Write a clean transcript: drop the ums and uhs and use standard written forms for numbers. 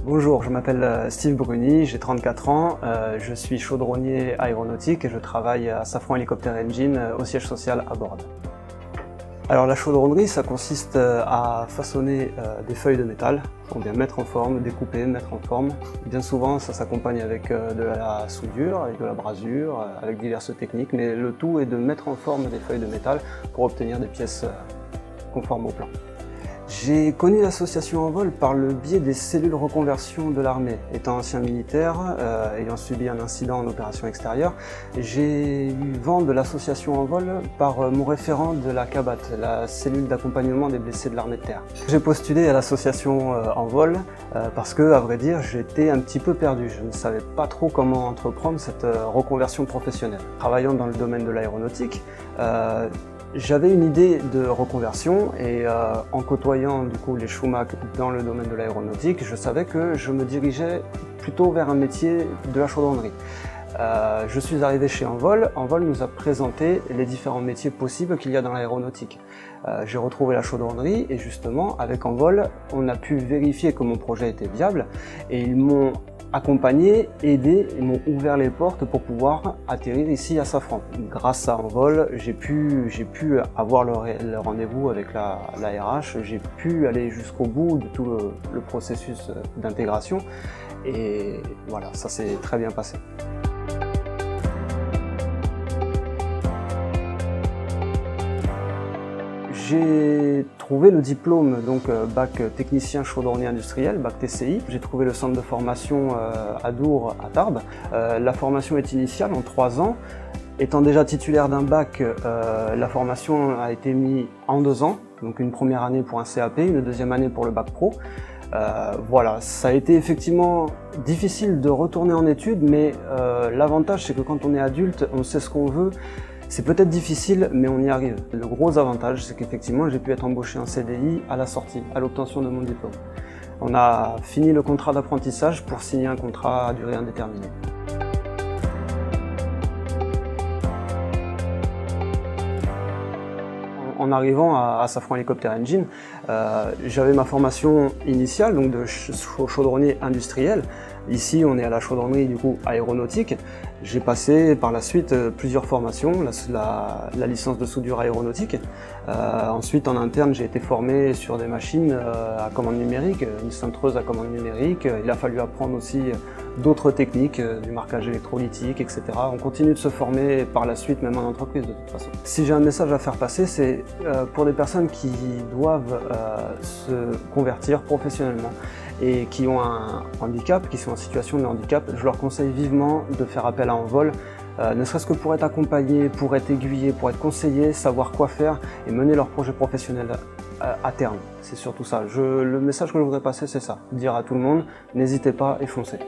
Bonjour, je m'appelle Steve Bruni, j'ai 34 ans, je suis chaudronnier aéronautique et je travaille à Safran Helicopter Engine au siège social à Bordes. Alors la chaudronnerie, ça consiste à façonner des feuilles de métal, ou bien mettre en forme, découper, mettre en forme. Bien souvent ça s'accompagne avec de la soudure, avec de la brasure, avec diverses techniques, mais le tout est de mettre en forme des feuilles de métal pour obtenir des pièces conformes au plan. J'ai connu l'association Envol par le biais des cellules reconversion de l'armée. Étant ancien militaire, ayant subi un incident en opération extérieure, j'ai eu vent de l'association Envol par mon référent de la CABAT, la cellule d'accompagnement des blessés de l'armée de terre. J'ai postulé à l'association Envol parce que, à vrai dire, j'étais un petit peu perdu. Je ne savais pas trop comment entreprendre cette reconversion professionnelle. Travaillant dans le domaine de l'aéronautique, j'avais une idée de reconversion et en côtoyant du coup les Schumach dans le domaine de l'aéronautique, je savais que je me dirigeais plutôt vers un métier de la chaudronnerie. Je suis arrivé chez Envol. Envol nous a présenté les différents métiers possibles qu'il y a dans l'aéronautique. J'ai retrouvé la chaudronnerie et justement avec Envol, on a pu vérifier que mon projet était viable et ils m'ont accompagné, aidé, ils m'ont ouvert les portes pour pouvoir atterrir ici à Safran. Grâce à Envol, j'ai pu avoir le rendez-vous avec la RH, j'ai pu aller jusqu'au bout de tout le processus d'intégration et voilà, ça s'est très bien passé. J'ai trouvé le diplôme, donc bac technicien chaudronnier industriel, bac TCI. J'ai trouvé le centre de formation à Dour, à Tarbes. La formation est initiale en 3 ans. Étant déjà titulaire d'un bac, la formation a été mise en 2 ans. Donc une première année pour un CAP, une deuxième année pour le bac pro. Voilà, ça a été effectivement difficile de retourner en études, mais l'avantage c'est que quand on est adulte, on sait ce qu'on veut. C'est peut-être difficile, mais on y arrive. Le gros avantage, c'est qu'effectivement, j'ai pu être embauché en CDI à la sortie, à l'obtention de mon diplôme. On a fini le contrat d'apprentissage pour signer un contrat à durée indéterminée. En arrivant à Safran Helicopter Engine, j'avais ma formation initiale, donc de chaudronnier industriel. Ici, on est à la chaudronnerie du coup aéronautique. J'ai passé par la suite plusieurs formations, la licence de soudure aéronautique. Ensuite, en interne, j'ai été formé sur des machines à commande numérique, une cintreuse à commande numérique. Il a fallu apprendre aussi d'autres techniques, du marquage électrolytique, etc. On continue de se former par la suite, même en entreprise de toute façon. Si j'ai un message à faire passer, c'est pour des personnes qui doivent se convertir professionnellement et qui ont un handicap, qui sont en situation de handicap, je leur conseille vivement de faire appel à Envol, ne serait-ce que pour être accompagné, pour être aiguillé, pour être conseillé, savoir quoi faire et mener leur projet professionnel à terme. C'est surtout ça. Le message que je voudrais passer, c'est ça. Dire à tout le monde, n'hésitez pas et foncez.